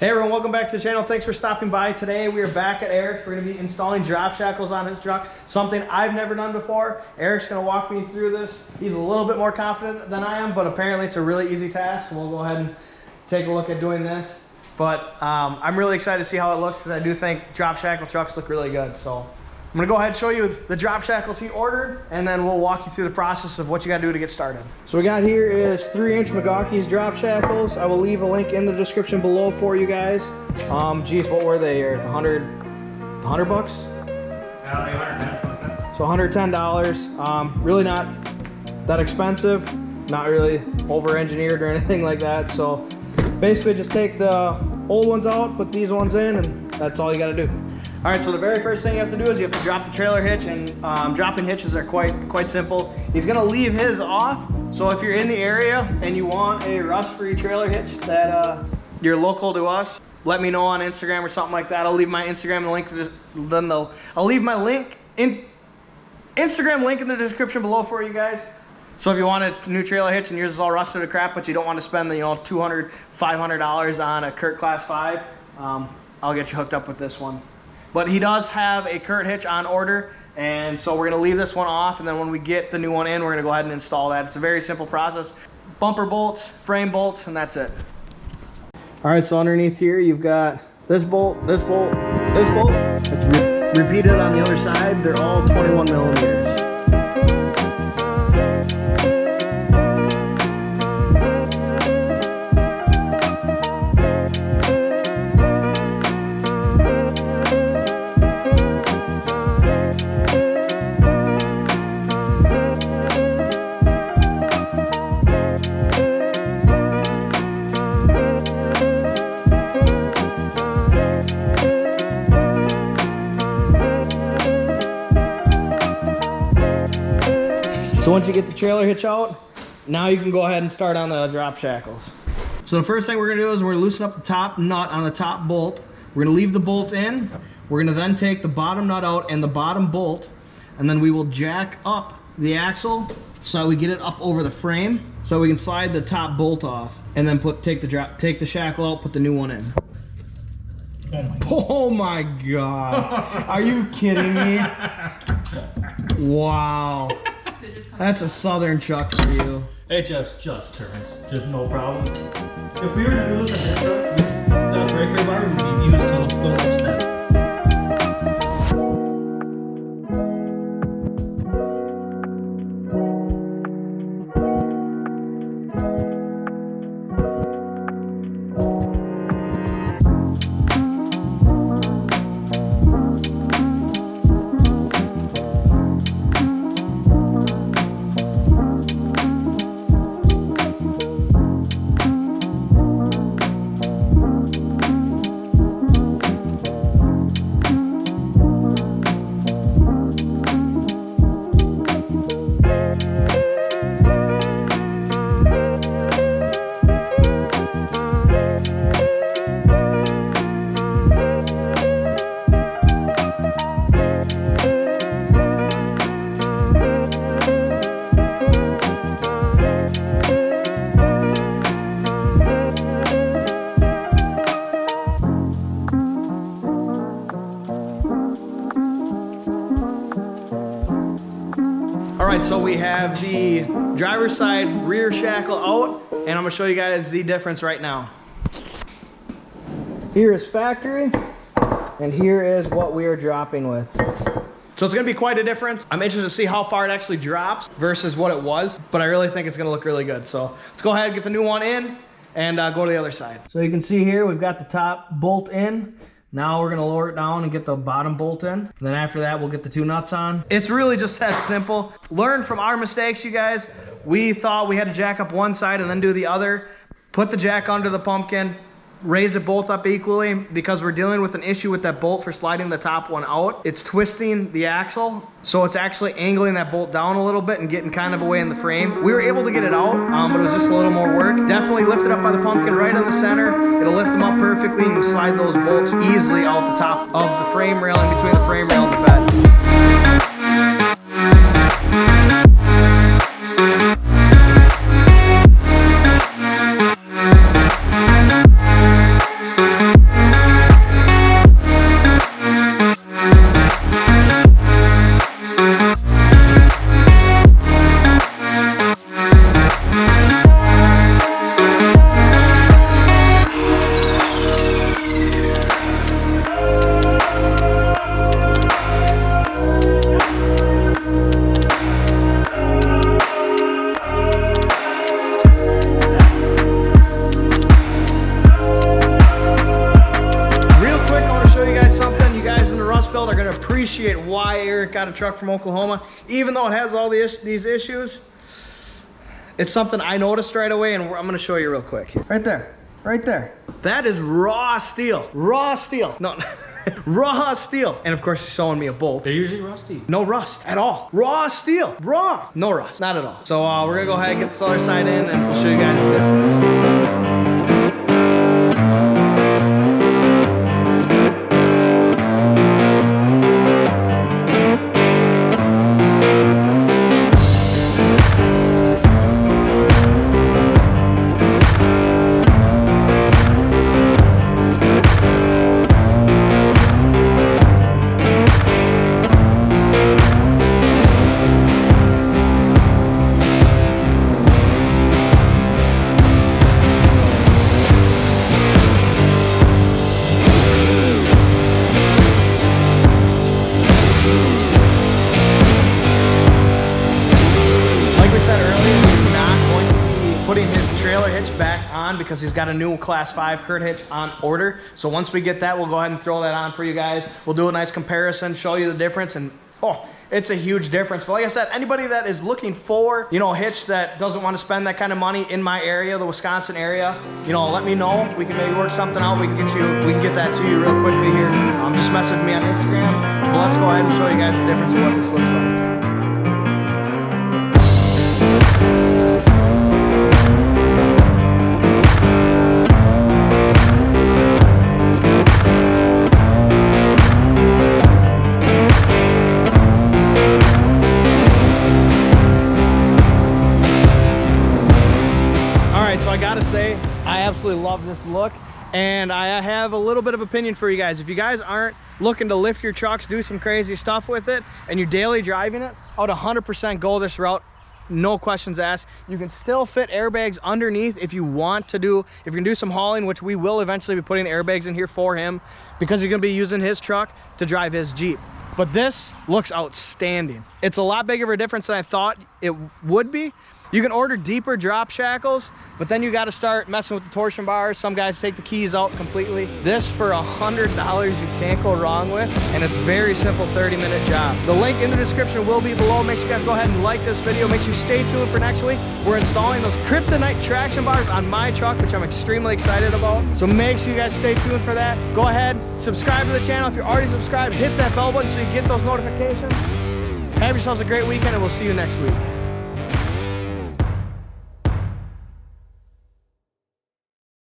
Hey everyone, welcome back to the channel. Thanks for stopping by. Today we are back at Eric's. We're going to be installing drop shackles on his truck, something I've never done before. Eric's going to walk me through this. He's a little bit more confident than I am, but apparently it's a really easy task. So we'll go ahead and take a look at doing this. But I'm really excited to see how it looks because I do think drop shackle trucks look really good. So I'm gonna go ahead and show you the drop shackles he ordered, and then we'll walk you through the process of what you gotta do to get started. So we got here is 3-inch McGaughys drop shackles. I will leave a link in the description below for you guys. Geez, what were they, Eric? 100 bucks? So $110. Really not that expensive, not really over-engineered or anything like that. So basically just take the old ones out, put these ones in, and that's all you gotta do. All right, so the very first thing you have to do is you have to drop the trailer hitch, and dropping hitches are quite simple. He's gonna leave his off, so if you're in the area and you want a rust-free trailer hitch that you're local to us, let me know on Instagram or something like that. I'll leave my Instagram link. I'll leave my Instagram link in the description below for you guys. So if you want a new trailer hitch and yours is all rusted to crap, but you don't want to spend the $200, $500 on a Kurt Class 5, I'll get you hooked up with this one. But he does have a Kurt hitch on order, and so we're gonna leave this one off, and then when we get the new one in, we're gonna go ahead and install that. It's a very simple process. Bumper bolts, frame bolts, and that's it. All right, so underneath here, you've got this bolt, this bolt, this bolt. It's repeated on the other side. They're all 21 millimeters. So once you get the trailer hitch out, now you can go ahead and start on the drop shackles. So the first thing we're gonna do is we're gonna loosen up the top nut on the top bolt. We're gonna leave the bolt in. We're gonna then take the bottom nut out and the bottom bolt, and then we will jack up the axle so that we get it up over the frame so we can slide the top bolt off, and then take the shackle out, put the new one in. Oh my God. Are you kidding me? Wow. That's a southern chuck for you. It just turns, just no problem. If we were to do this on this truck, that breaker bar would be used to the full extent. All right, so we have the driver's side rear shackle out, and I'm gonna show you guys the difference right now. Here is factory, and here is what we are dropping with. So it's gonna be quite a difference. I'm interested to see how far it actually drops versus what it was, but I really think it's gonna look really good. So let's go ahead and get the new one in and go to the other side. So you can see here, we've got the top bolt in. Now we're gonna lower it down and get the bottom bolt in. And then after that, we'll get the two nuts on. It's really just that simple. Learn from our mistakes, you guys. We thought we had to jack up one side and then do the other. Put the jack under the pumpkin, raise it both up equally, because we're dealing with an issue with that bolt for sliding the top one out. It's twisting the axle, so it's actually angling that bolt down a little bit and getting kind of away in the frame. We were able to get it out, but it was just a little more work. Definitely lift it up by the pumpkin right in the center. It'll lift them up perfectly, and you slide those bolts easily out the top of the frame rail, in between the frame rail and the bed. brother got a truck from Oklahoma. Even though it has all these issues, it's something I noticed right away, and I'm gonna show you real quick. Right there, right there. That is raw steel. Raw steel. No, raw steel. And of course, he's showing me a bolt. They're usually rusty. No rust at all. Raw steel. Raw. No rust. Not at all. So we're gonna go ahead and get this other side in, and we'll show you guys the difference. Because he's got a new class 5 Kurt hitch on order. So once we get that, we'll go ahead and throw that on for you guys. We'll do a nice comparison, show you the difference, and oh, it's a huge difference. But like I said, anybody that is looking for, you know, a hitch that doesn't want to spend that kind of money in my area, the Wisconsin area, you know, let me know. We can maybe work something out. We can get that to you real quickly here. Just message me on Instagram. But let's go ahead and show you guys the difference of what this looks like. I absolutely love this look, and I have a little bit of opinion for you guys. If you guys aren't looking to lift your trucks, do some crazy stuff with it, and you're daily driving it, I would 100% go this route. No questions asked. You can still fit airbags underneath if you want to do, if you're gonna do some hauling, which we will eventually be putting airbags in here for him because he's gonna be using his truck to drive his Jeep. But this looks outstanding. It's a lot bigger of a difference than I thought it would be. You can order deeper drop shackles, but then you got to start messing with the torsion bars. Some guys take the keys out completely. This for $100 you can't go wrong with, and it's very simple 30-minute job. The link in the description will be below. Make sure you guys go ahead and like this video. Make sure you stay tuned for next week. We're installing those kryptonite traction bars on my truck, which I'm extremely excited about. So make sure you guys stay tuned for that. Go ahead, subscribe to the channel. If you're already subscribed, hit that bell button so you get those notifications. Have yourselves a great weekend, and we'll see you next week.